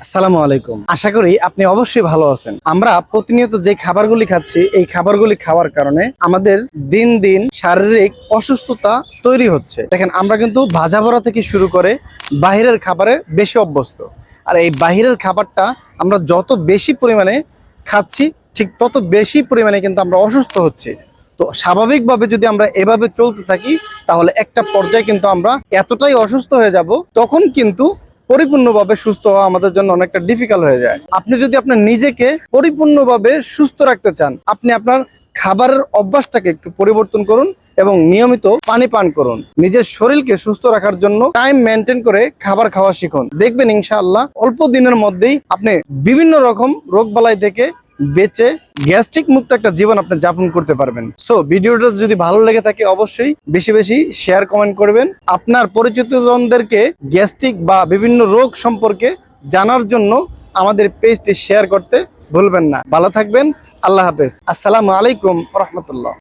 আসসালামু আলাইকুম। আশা করি আপনি অবশ্যই ভালো আছেন। আমরা প্রতিনিয়ত যে খাবারগুলি খাচ্ছি, এই খাবারগুলি খাওয়ার কারণে আমাদের দিন দিন শারীরিক অসুস্থতা তৈরি হচ্ছে। দেখেন, আমরা কিন্তু ভাজা পোড়া থেকে শুরু করে বাহিরের খাবারে বেশি অভ্যস্ত। আর এই বাহিরের খাবারটা আমরা যত বেশি পরিমাণে খাচ্ছি, ঠিক তত বেশি পরিমাণে কিন্তু আমরা অসুস্থ হচ্ছি। তো স্বাভাবিকভাবে যদি আমরা এভাবে চলতে থাকি, তাহলে একটা পর্যায়ে কিন্তু আমরা এতটাই অসুস্থ হয়ে যাব, তখন কিন্তু পরিপূর্ণভাবে সুস্থ হওয়া আমাদের জন্য অনেকটা ডিফিকাল্ট হয়ে যায়। আপনি যদি আপনার নিজেকে পরিপূর্ণভাবে সুস্থ রাখতে চান, আপনি আপনার খাবারের অভ্যাসটাকে একটু পরিবর্তন করুন এবং নিয়মিত পানি পান করুন। নিজের শরীরকে সুস্থ রাখার জন্য টাইম মেনটেন করে খাবার খাওয়া শিখুন। দেখবেন ইনশাআল্লাহ অল্প দিনের মধ্যেই আপনি বিভিন্ন রকম রোগবালাই থেকে বেঁচে গ্যাস্ট্রিক মুক্ত একটা জীবন আপনি যাপন করতে পারবেন। সো ভিডিওটা যদি ভালো লেগে থাকে অবশ্যই বেশি বেশি শেয়ার কমেন্ট করবেন। আপনার পরিচিত জনদেরকে গ্যাস্ট্রিক বা বিভিন্ন রোগ সম্পর্কে জানার জন্য আমাদের পেজটি শেয়ার করতে ভুলবেন না। ভালো থাকবেন। আল্লাহ হাফেজ। আসসালামু আলাইকুম ওয়া রাহমাতুল্লাহ।